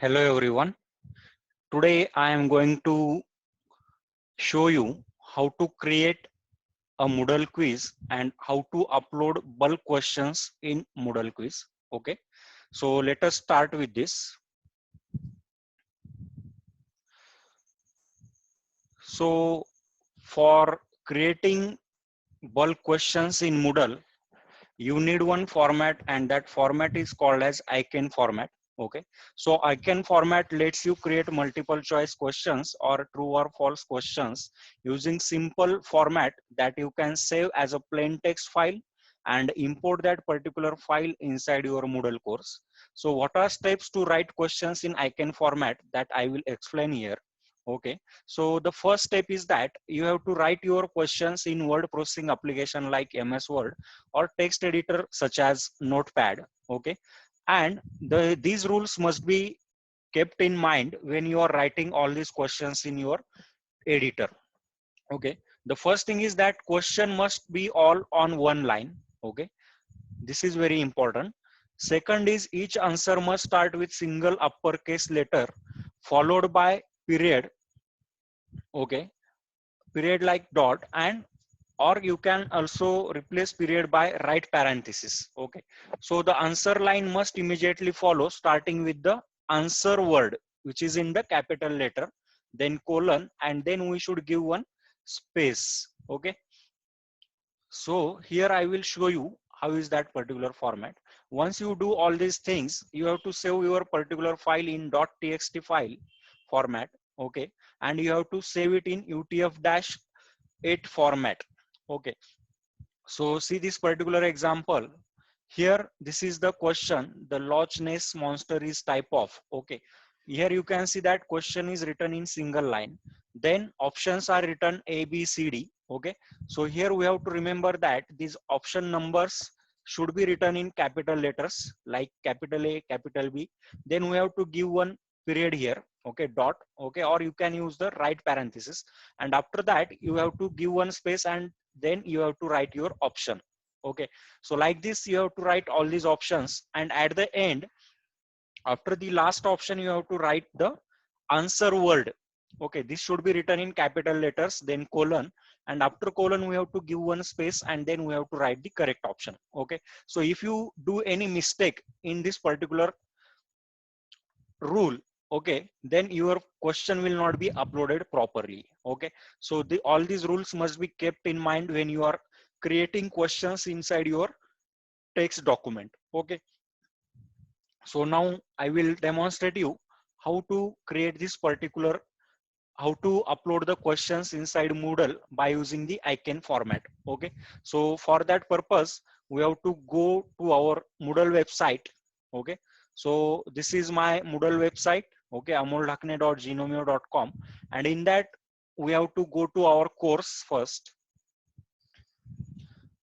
Hello everyone. Today I am going to show you how to create a Moodle quiz and how to upload bulk questions in Moodle quiz. Okay. So let us start with this. So for creating bulk questions in Moodle, you need one format and that format is called as icon format. Okay, so icon format lets you create multiple choice questions or true or false questions using simple format that you can save as a plain text file and import that particular file inside your Moodle course. So what are steps to write questions in icon format that I will explain here. Okay, so the first step is that you have to write your questions in word processing application like MS Word or text editor such as Notepad. Okay, and these rules must be kept in mind when you are writing all these questions in your editor. Okay, the first thing is that question must be all on one line. Okay, this is very important. Second is each answer must start with single uppercase letter followed by period. Okay, period like dot, and or you can also replace period by right parenthesis. Okay, so the answer line must immediately follow starting with the answer word which is in the capital letter, then colon, and then we should give one space. Okay, so here I will show you how is that particular format. Once you do all these things, you have to save your particular file in .txt file format. Okay, and you have to save it in UTF-8 format. Okay, so see this particular example. Here, this is the question. The Loch Ness monster is type of. Okay. Here you can see that question is written in single line. Then options are written A, B, C, D. Okay. So here we have to remember that these option numbers should be written in capital letters like capital A, capital B. Then we have to give one period here. Okay. Dot. Okay. Or you can use the right parenthesis. And after that, you have to give one space and then you have to write your option. Okay, so like this you have to write all these options, and at the end, after the last option, you have to write the answer word. Okay, this should be written in capital letters, then colon, and after colon we have to give one space and then we have to write the correct option. Okay, so if you do any mistake in this particular rule, okay, then your question will not be uploaded properly. Okay, so all these rules must be kept in mind when you are creating questions inside your text document. Okay, so now I will demonstrate you how to create this particular, how to upload the questions inside Moodle by using the icon format. Okay, so for that purpose we have to go to our Moodle website. Okay, so this is my Moodle website. Okay, amoldhakne.gnomio.com, and in that we have to go to our course first.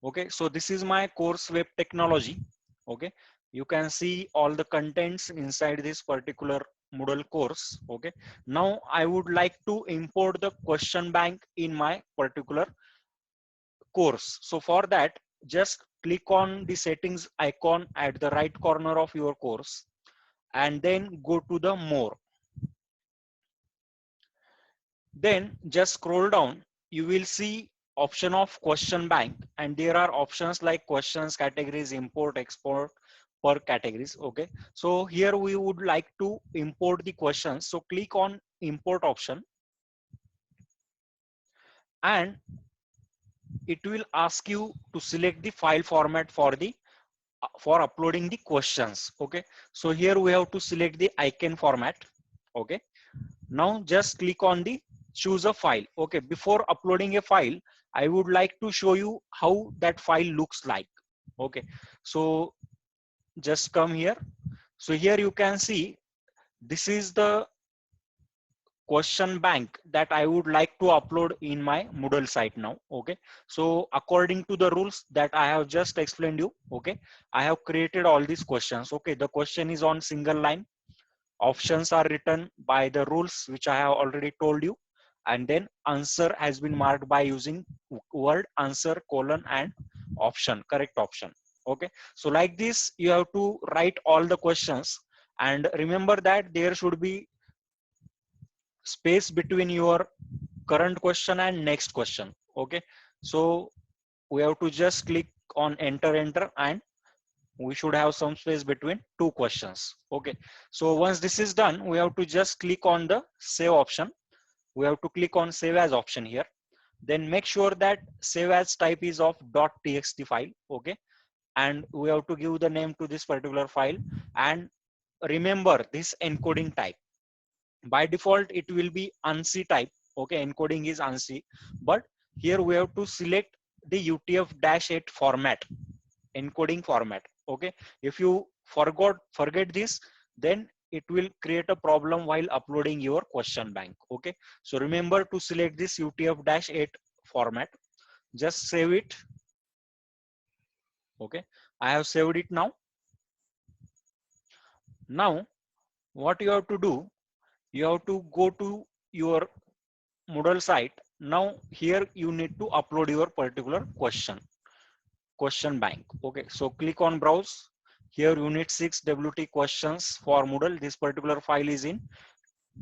Okay, so this is my course web technology. Okay, you can see all the contents inside this particular Moodle course. Okay, now I would like to import the question bank in my particular course. So for that, just click on the settings icon at the right corner of your course and then go to the more. Then just scroll down, you will see option of question bank, and there are options like questions, categories, import, export per categories. Okay, so here we would like to import the questions. So click on import option, and it will ask you to select the file format for the for uploading the questions. Okay, so here we have to select the icon format. Okay, now just click on the choose a file. Okay, before uploading a file, I would like to show you how that file looks like. Okay, so just come here. So here you can see this is the question bank that I would like to upload in my Moodle site now. Okay, so according to the rules that I have just explained you, okay, I have created all these questions. Okay, the question is on single line, options are written by the rules which I have already told you, and then answer has been marked by using word answer colon and option, correct option. Okay, so like this you have to write all the questions, And remember that there should be space between your current question and next question. Okay, so we have to just click on enter, and we should have some space between two questions. Okay, so once this is done, we have to just click on the save option. We have to click on save as option here. Then make sure that save as type is of .txt file. Okay, and we have to give the name to this particular file, and remember this encoding type. By default it will be ANSI type. Okay, encoding is ANSI, but here we have to select the UTF-8 format, encoding format. Okay, if you forget this, then it will create a problem while uploading your question bank. Okay, so remember to select this UTF-8 format. Just save it. Okay, I have saved it now. Now what you have to do, you have to go to your Moodle site. Now here you need to upload your particular question bank. Okay, so click on browse. Here unit 6 WT questions for Moodle. This particular file is in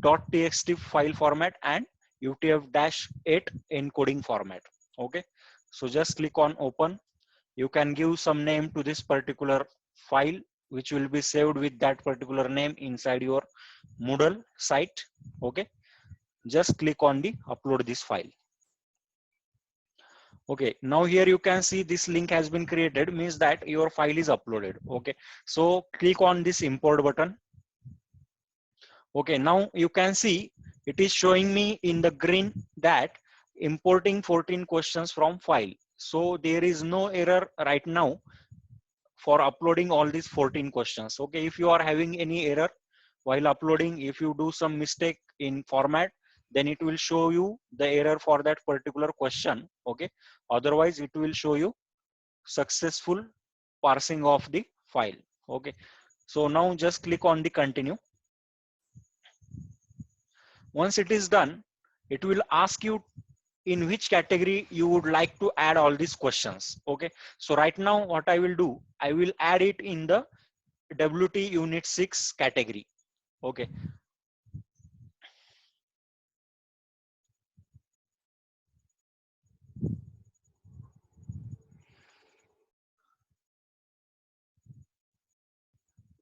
.txt file format and UTF-8 encoding format. Okay, so just click on open. You can give some name to this particular file, which will be saved with that particular name inside your Moodle site. Okay, just click on the upload this file. Okay, now here you can see this link has been created, means that your file is uploaded. Okay, so click on this import button. Okay, now you can see it is showing me in the green that importing 14 questions from file. So there is no error right now for uploading all these 14 questions. Okay, if you are having any error while uploading, if you do some mistake in format, then it will show you the error for that particular question. Okay, otherwise it will show you successful parsing of the file. Okay, so now just click on the continue. Once it is done, it will ask you in which category you would like to add all these questions. Okay, so right now what I will do, I will add it in the WT unit 6 category. Okay,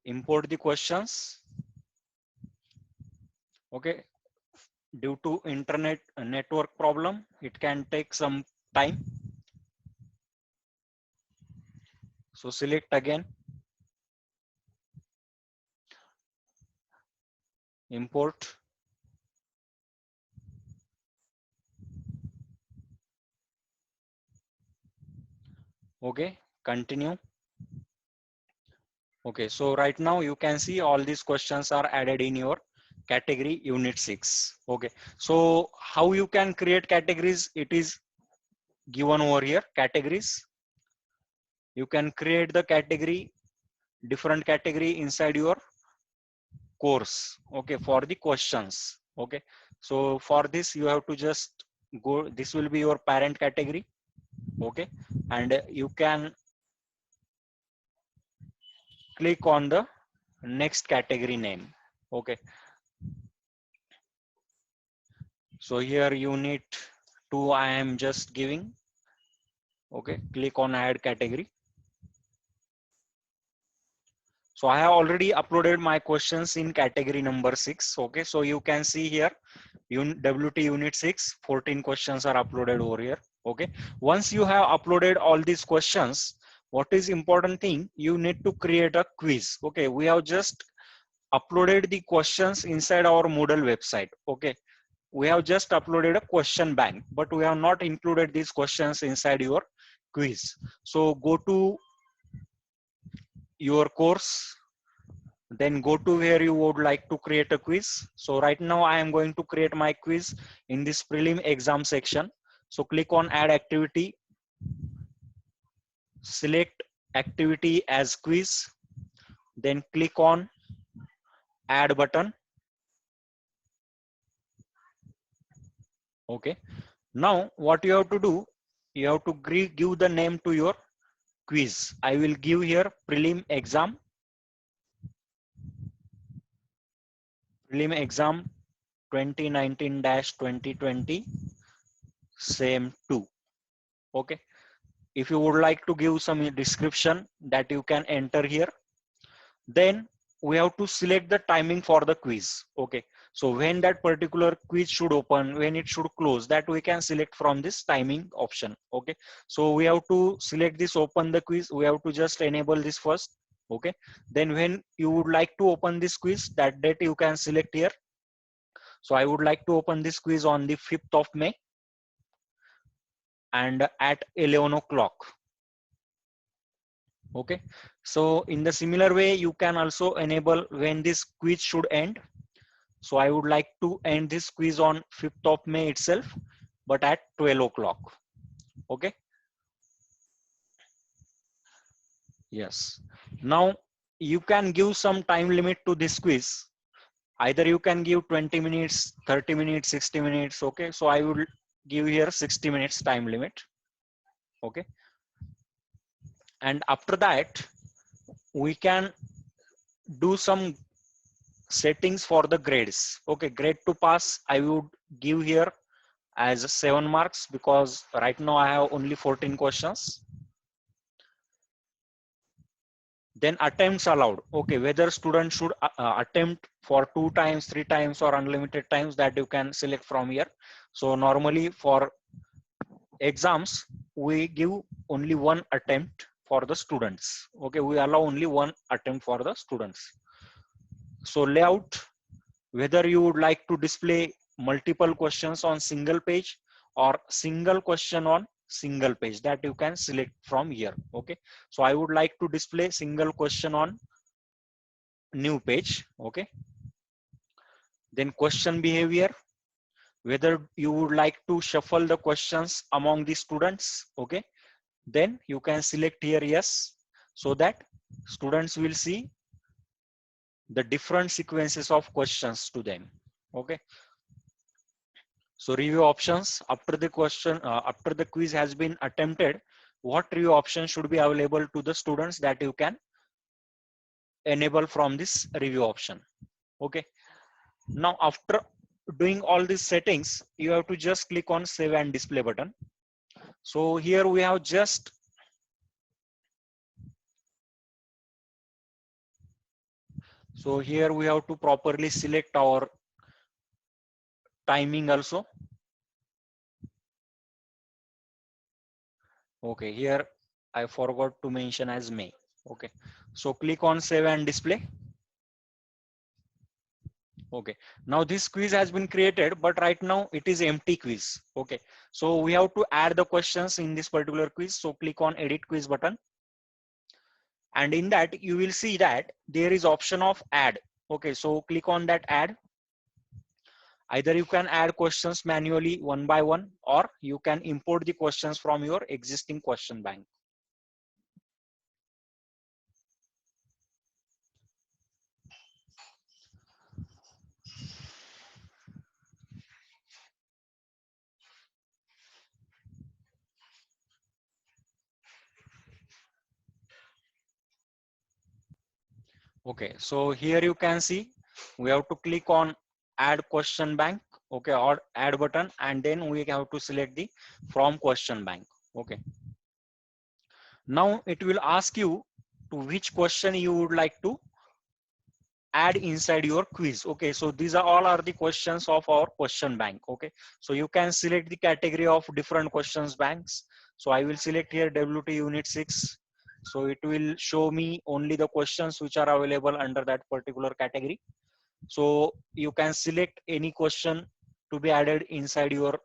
import the questions. Okay, due to internet network problem, it can take some time. So select again, import. Okay, continue. Okay, so right now you can see all these questions are added in your category unit 6. Okay, so how you can create categories, it is given over here, categories. You can create the category, different category inside your course. Okay, for the questions. Okay, so for this you have to just go, this will be your parent category. Okay, and you can click on the next category name. Okay, so here unit 2 I am just giving. Okay, click on add category. So I have already uploaded my questions in category number 6. Okay, so you can see here WT unit 6, 14 questions are uploaded over here. Okay, once you have uploaded all these questions, what is important thing, you need to create a quiz. Okay, we have just uploaded the questions inside our Moodle website. Okay, we have just uploaded a question bank, but we have not included these questions inside your quiz. So go to your course, then go to where you would like to create a quiz. So right now I am going to create my quiz in this prelim exam section. So click on add activity, select activity as quiz, then click on add button. Okay, now what you have to do, you have to give the name to your quiz. I will give here prelim exam. prelim exam 2019-2020 same 2. Okay, if you would like to give some description that you can enter here. Then we have to select the timing for the quiz. Okay, so when that particular quiz should open, when it should close, that we can select from this timing option. Okay, so we have to select this open the quiz. We have to just enable this first. Okay, then when you would like to open this quiz, that date you can select here. So I would like to open this quiz on the 5th of May and at 11 o'clock. Okay, so in the similar way, you can also enable when this quiz should end. So I would like to end this quiz on 5th of May itself, but at 12 o'clock. Okay. Yes. Now you can give some time limit to this quiz. Either you can give 20 minutes, 30 minutes, 60 minutes. Okay. So I would give here 60 minutes time limit. Okay. And after that, we can do some settings for the grades. Okay. Grade to pass, I would give here as 7 marks because right now I have only 14 questions. Then attempts allowed. Okay, whether student should attempt for 2 times, 3 times or unlimited times, that you can select from here. So normally for exams, we give only one attempt for the students. Okay, we allow only one attempt for the students. So layout, whether you would like to display multiple questions on single page or single question on single page, that you can select from here. Okay, so I would like to display single question on new page. Okay, then question behavior, whether you would like to shuffle the questions among the students. Okay, then you can select here yes, so that students will see the different sequences of questions to them. Okay, so review options, after the question after the quiz has been attempted, what review options should be available to the students, that you can enable from this review option. Okay, now after doing all these settings, you have to just click on save and display button. So here we have just to properly select our timing also. Okay, here I forgot to mention as May. Okay, so click on save and display. Okay, now this quiz has been created, but right now it is empty quiz. Okay, so we have to add the questions in this particular quiz. So click on edit quiz button, and in that you will see that there is option of add. Okay, so click on that add. Either you can add questions manually one by one, or you can import the questions from your existing question bank. Okay, so here you can see we have to click on add question bank. Okay, or add button, and then we have to select the from question bank. Okay, now it will ask you to which question you would like to add inside your quiz. Okay, so these are all are the questions of our question bank. Okay, so you can select the category of different questions banks. So I will select here WT unit 6. So it will show me only the questions which are available under that particular category. So you can select any question to be added inside your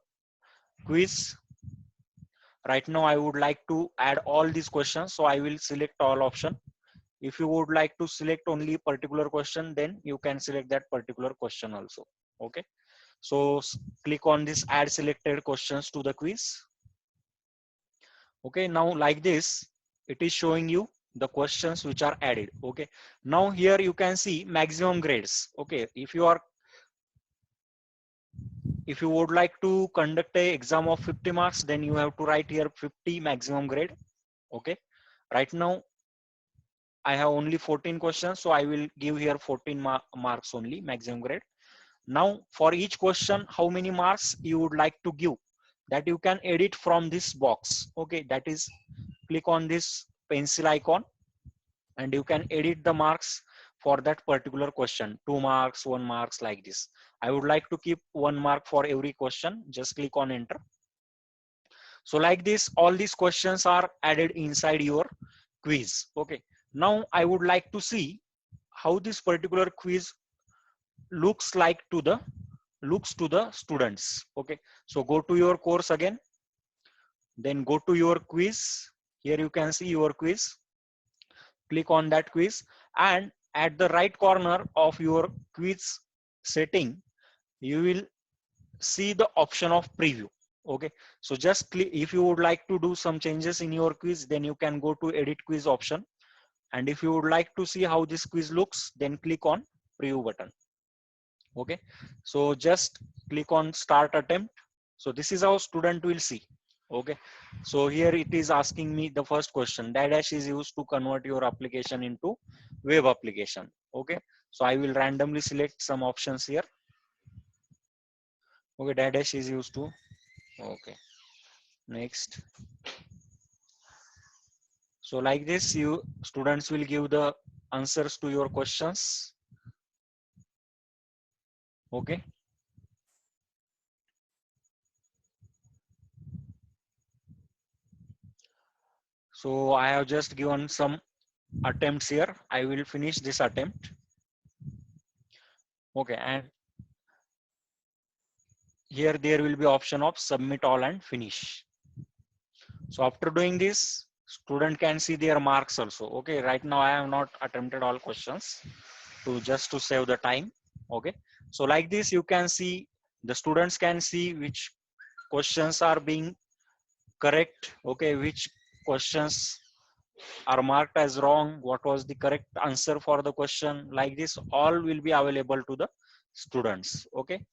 quiz. Right now I would like to add all these questions, so I will select all option. If you would like to select only particular question, then you can select that particular question also. Okay, so click on this add selected questions to the quiz. Okay, now like this it is showing you the questions which are added. Okay, now here you can see maximum grades. Okay, if you would like to conduct a exam of 50 marks, then you have to write here 50 maximum grade. Okay, right now I have only 14 questions, so I will give here 14 marks only maximum grade. Now for each question, how many marks you would like to give, that you can edit from this box. Okay, that is, click on this pencil icon and you can edit the marks for that particular question. 2 marks, 1 marks, like this. I would like to keep 1 mark for every question. Just click on enter. So like this, all these questions are added inside your quiz. Okay. Now I would like to see how this particular quiz looks like to the students. Okay. So go to your course again, then go to your quiz. Here you can see your quiz. Click on that quiz, and at the right corner of your quiz setting, you will see the option of preview. Okay, so just click. If you would like to do some changes in your quiz, then you can go to edit quiz option, and if you would like to see how this quiz looks, then click on preview button. Okay, so just click on start attempt. So this is how student will see. Okay, so here it is asking me the first question, dash is used to convert your application into web application. Okay, so I will randomly select some options here. Okay, dash is used to. Okay, next. So like this, you students will give the answers to your questions. Okay. So I have just given some attempts here. I will finish this attempt. Okay, and here there will be option of submit all and finish. So after doing this, student can see their marks also. Okay, right now I have not attempted all questions to just to save the time. Okay, so like this you can see, the students can see which questions are being correct. Okay, which questions are marked as wrong, what was the correct answer for the question. Like this, all will be available to the students. Okay,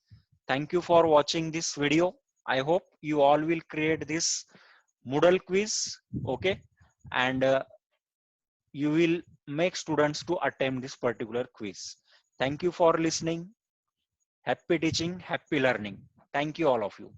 thank you for watching this video. I hope you all will create this Moodle quiz. Okay, and you will make students to attempt this particular quiz. Thank you for listening. Happy teaching, happy learning. Thank you all of you.